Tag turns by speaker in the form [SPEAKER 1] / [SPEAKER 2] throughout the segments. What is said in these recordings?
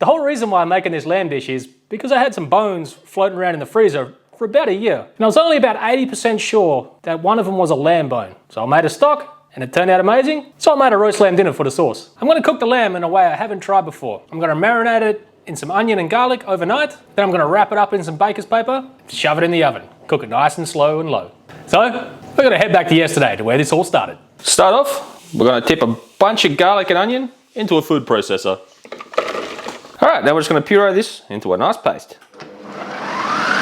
[SPEAKER 1] The whole reason why I'm making this lamb dish is because I had some bones floating around in the freezer for about a year. And I was only about 80% sure that one of them was a lamb bone. So I made a stock and it turned out amazing. So I made a roast lamb dinner for the sauce. I'm gonna cook the lamb in a way I haven't tried before. I'm gonna marinate it in some onion and garlic overnight. Then I'm gonna wrap it up in some baker's paper, shove it in the oven. Cook it nice and slow and low. So we're gonna head back to yesterday to where this all started. Start off, we're gonna tip a bunch of garlic and onion into a food processor. All right, now we're just gonna puree this into a nice paste.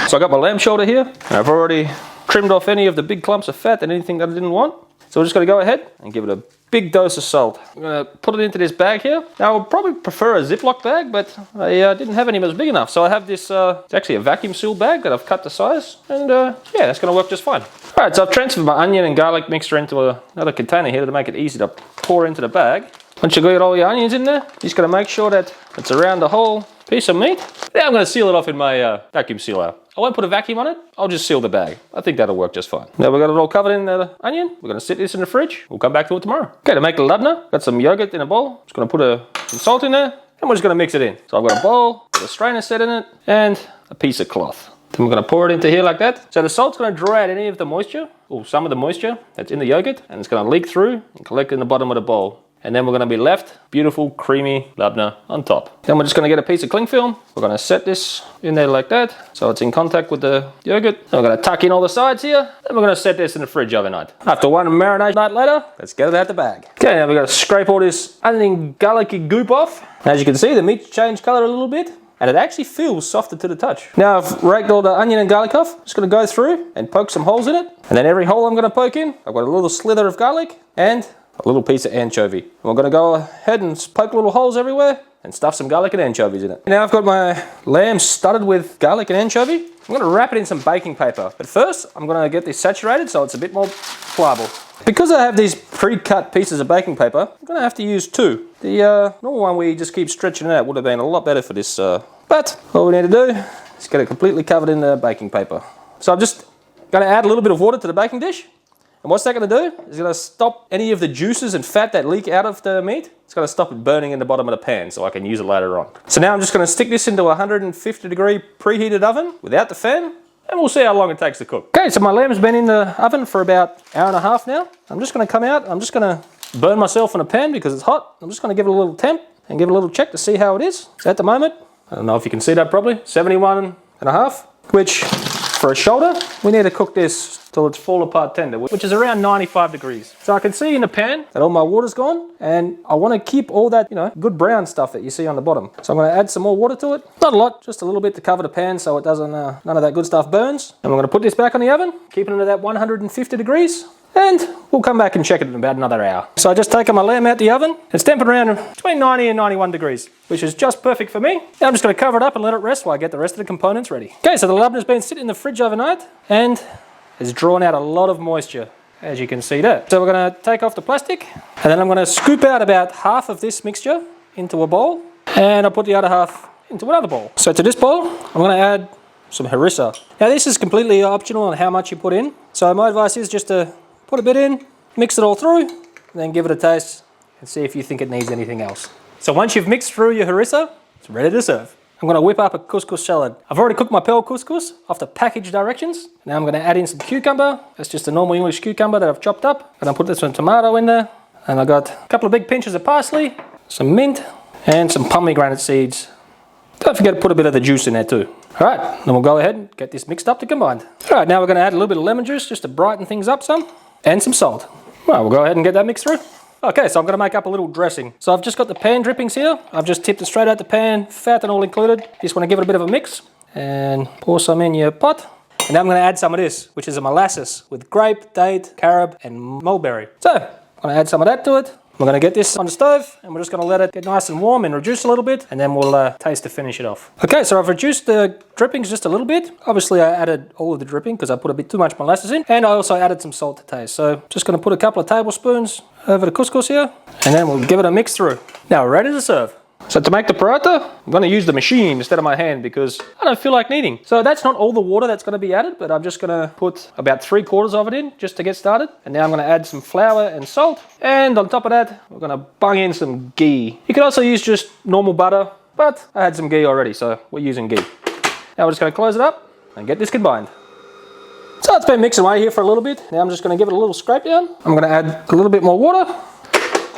[SPEAKER 1] So I got my lamb shoulder here, and I've already trimmed off any of the big clumps of fat and anything that I didn't want. So we're just gonna go ahead and give it a big dose of salt. I'm gonna put it into this bag here. Now I would probably prefer a Ziploc bag, but I didn't have any that was big enough. So I have this, it's actually a vacuum seal bag that I've cut to size, and yeah, that's gonna work just fine. All right, so I've transferred my onion and garlic mixture into another container here to make it easy to pour into the bag. Once you got all your onions in there, you just gotta make sure that it's around the whole piece of meat. Now I'm gonna seal it off in my vacuum sealer. I won't put a vacuum on it, I'll just seal the bag. I think that'll work just fine. Now we've got it all covered in the onion. We're gonna sit this in the fridge. We'll come back to it tomorrow. Okay, to make the labneh, got some yogurt in a bowl. Just gonna put some salt in there, and we're just gonna mix it in. So I've got a bowl, with a strainer set in it, and a piece of cloth. Then we're gonna pour it into here like that. So the salt's gonna draw out any of the moisture, or some of the moisture that's in the yogurt, and it's gonna leak through and collect in the bottom of the bowl. And then we're gonna be left beautiful, creamy labneh on top. Then we're just gonna get a piece of cling film. We're gonna set this in there like that, so it's in contact with the yogurt. Then we're gonna tuck in all the sides here. Then we're gonna set this in the fridge overnight. After one marinade night later, let's get it out the bag. Okay, now we're gonna scrape all this onion garlicky goop off. As you can see, the meat's changed color a little bit, and it actually feels softer to the touch. Now I've raked all the onion and garlic off. I'm just gonna go through and poke some holes in it. And then every hole I'm gonna poke in, I've got a little slither of garlic and a little piece of anchovy. And we're gonna go ahead and poke little holes everywhere and stuff some garlic and anchovies in it. Now I've got my lamb studded with garlic and anchovy. I'm gonna wrap it in some baking paper. But first, I'm gonna get this saturated so it's a bit more pliable. Because I have these pre-cut pieces of baking paper, I'm gonna have to use two. The normal one where you just keep stretching it out would have been a lot better for this, but all we need to do is get it completely covered in the baking paper. So I'm just gonna add a little bit of water to the baking dish. And what's that going to do? It's going to stop any of the juices and fat that leak out of the meat. It's going to stop it burning in the bottom of the pan so I can use it later on. So now I'm just going to stick this into a 150 degree preheated oven without the fan, and we'll see how long it takes to cook. Okay, so my lamb's been in the oven for about an hour and a half now. I'm just going to come out. I'm just going to burn myself in a pan because it's hot. I'm just going to give it a little temp and give it a little check to see how it is. So at the moment, I don't know if you can see that properly, 71.5, which for a shoulder, we need to cook this till it's fall apart tender, which is around 95 degrees. So I can see in the pan that all my water's gone, and I want to keep all that, good brown stuff that you see on the bottom. So I'm going to add some more water to it. Not a lot, just a little bit to cover the pan so it doesn't, none of that good stuff burns. And we're going to put this back on the oven, keeping it at that 150 degrees. And we'll come back and check it in about another hour. So I just taken my lamb out the oven. It's tempered around between 90 and 91 degrees, which is just perfect for me. Now I'm just going to cover it up and let it rest while I get the rest of the components ready. Okay, so the labneh's been sitting in the fridge overnight and it's drawn out a lot of moisture, as you can see there. So we're going to take off the plastic, and then I'm going to scoop out about half of this mixture into a bowl, and I'll put the other half into another bowl. So to this bowl, I'm going to add some harissa. Now this is completely optional on how much you put in. So my advice is just to put a bit in, mix it all through, and then give it a taste and see if you think it needs anything else. So once you've mixed through your harissa, it's ready to serve. I'm going to whip up a couscous salad. I've already cooked my pearl couscous off the package directions. Now I'm going to add in some cucumber. That's just a normal English cucumber that I've chopped up. I'm going to put some tomato in there. And I got a couple of big pinches of parsley, some mint, and some pomegranate seeds. Don't forget to put a bit of the juice in there too. All right, then we'll go ahead and get this mixed up to combined. All right, now we're going to add a little bit of lemon juice just to brighten things up some, and some salt. All right, we'll go ahead and get that mixed through. Okay, so I'm going to make up a little dressing. So I've just got the pan drippings here. I've just tipped it straight out the pan, fat and all included. Just want to give it a bit of a mix and pour some in your pot. And now I'm going to add some of this, which is a molasses with grape, date, carob and mulberry. So I'm going to add some of that to it. We're going to get this on the stove and we're just going to let it get nice and warm and reduce a little bit, and then we'll taste to finish it off. Okay, so I've reduced the drippings just a little bit. Obviously I added all of the dripping because I put a bit too much molasses in, and I also added some salt to taste. So just going to put a couple of tablespoons over the couscous here, and then we'll give it a mix through. Now we're ready to serve. So to make the paratha, I'm going to use the machine instead of my hand because I don't feel like kneading. So that's not all the water that's going to be added, but I'm just going to put about 3/4 of it in just to get started. And now I'm going to add some flour and salt. And on top of that, we're going to bung in some ghee. You could also use just normal butter, but I had some ghee already, so we're using ghee. Now we're just going to close it up and get this combined. So it's been mixing away here for a little bit. Now I'm just going to give it a little scrape down. I'm going to add a little bit more water.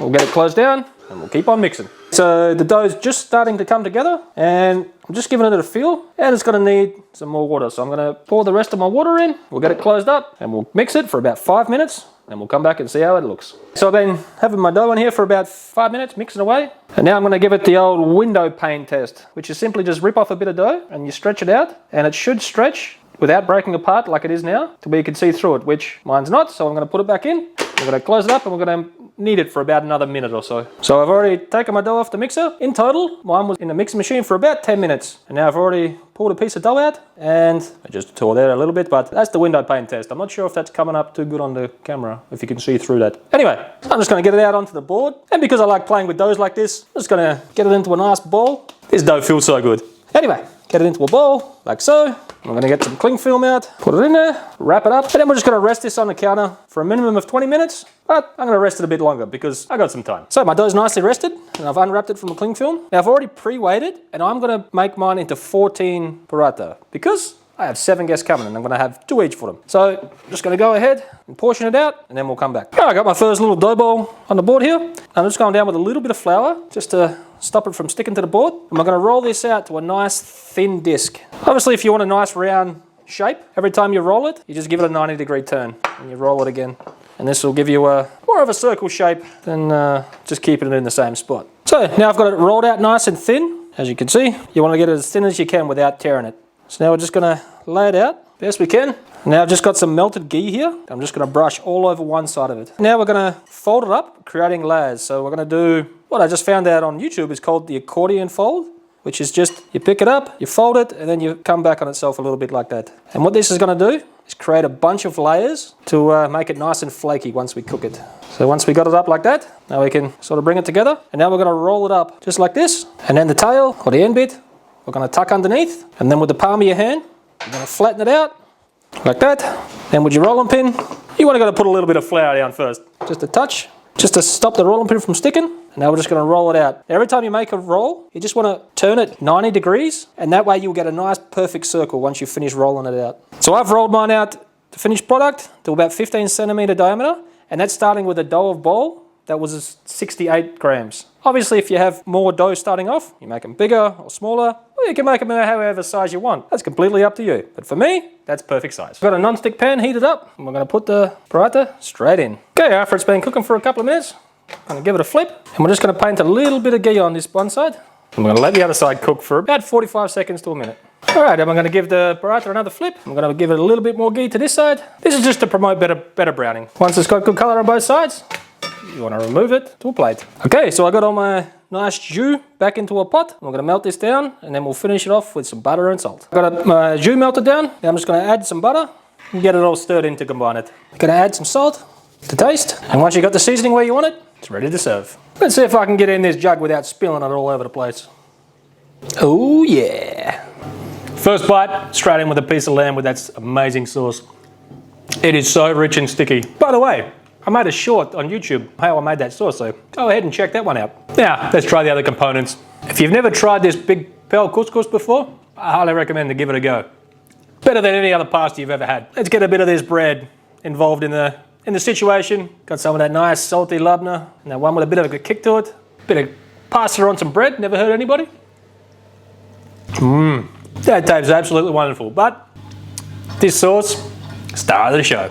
[SPEAKER 1] We'll get it closed down and we'll keep on mixing. So the dough's just starting to come together and I'm just giving it a feel, and it's going to need some more water. So I'm going to pour the rest of my water in. We'll get it closed up and we'll mix it for about 5 minutes and we'll come back and see how it looks. So I've been having my dough in here for about 5 minutes, mixing away. And now I'm going to give it the old window pane test, which is simply just rip off a bit of dough and you stretch it out, and it should stretch without breaking apart like it is now, to where you can see through it, which mine's not. So I'm going to put it back in. We're going to close it up and we're going to knead it for about another minute or so. So I've already taken my dough off the mixer. In total, mine was in the mixing machine for about 10 minutes. And now I've already pulled a piece of dough out and I just tore that a little bit, but that's the window pane test. I'm not sure if that's coming up too good on the camera, if you can see through that. Anyway, I'm just going to get it out onto the board. And because I like playing with doughs like this, I'm just going to get it into a nice ball. This dough feels so good. Anyway, get it into a bowl, like so. I'm going to get some cling film out, put it in there, wrap it up, and then we're just going to rest this on the counter for a minimum of 20 minutes, but I'm going to rest it a bit longer because I got some time. So my dough's nicely rested, and I've unwrapped it from the cling film. Now I've already pre-weighed, and I'm going to make mine into 14 paratha because I have 7 guests coming and I'm going to have 2 each for them. So I'm just going to go ahead and portion it out and then we'll come back. All right, I got my first little dough bowl on the board here. I'm just going down with a little bit of flour just to stop it from sticking to the board. And we're going to roll this out to a nice thin disc. Obviously, if you want a nice round shape, every time you roll it, you just give it a 90-degree turn and you roll it again. And this will give you a more of a circle shape than just keeping it in the same spot. So now I've got it rolled out nice and thin. As you can see, you want to get it as thin as you can without tearing it. So now we're just going to lay it out best we can. Now I've just got some melted ghee here. I'm just going to brush all over one side of it. Now we're going to fold it up, creating layers. So we're going to do what I just found out on YouTube is called the accordion fold, which is just you pick it up, you fold it, and then you come back on itself a little bit like that. And what this is going to do is create a bunch of layers to make it nice and flaky once we cook it. So once we got it up like that, now we can sort of bring it together. And now we're going to roll it up just like this. And then the tail or the end bit, we're going to tuck underneath, and then with the palm of your hand, you're going to flatten it out like that. Then with your rolling pin, you want to put a little bit of flour down first, just a touch, just to stop the rolling pin from sticking. And now we're just going to roll it out. Every time you make a roll, you just want to turn it 90 degrees, and that way you'll get a nice perfect circle once you finish rolling it out. So I've rolled mine out, the finished product, to about 15 centimeter diameter, and that's starting with a dough of bowl that was 68 grams. Obviously, if you have more dough starting off, you make them bigger or smaller, or you can make them however size you want. That's completely up to you. But for me, that's perfect size. I've got a non-stick pan heated up, and we're going to put the paratha straight in. Okay, after it's been cooking for a couple of minutes, I'm going to give it a flip, and we're just going to paint a little bit of ghee on this one side. And we're going to let the other side cook for about 45 seconds to a minute. All right, I'm going to give the paratha another flip. I'm going to give it a little bit more ghee to this side. This is just to promote better browning. Once it's got good color on both sides, you want to remove it to a plate. Okay, so I got all my nice jus back into a pot. I'm going to melt this down, and then we'll finish it off with some butter and salt. I've got my jus melted down. Now I'm just going to add some butter and get it all stirred in to combine it. I'm going to add some salt to taste, and once you've got the seasoning where you want it, it's ready to serve. Let's see if I can get in this jug without spilling it all over the place. Oh yeah! First bite, straight in with a piece of lamb with that amazing sauce. It is so rich and sticky. By the way, I made a short on YouTube how I made that sauce, so go ahead and check that one out. Now, let's try the other components. If you've never tried this big pearl couscous before, I highly recommend to give it a go. Better than any other pasta you've ever had. Let's get a bit of this bread involved in the situation. Got some of that nice salty labneh, and that one with a bit of a kick to it. Bit of pasta on some bread, never hurt anybody. That tastes absolutely wonderful, but this sauce, star of the show.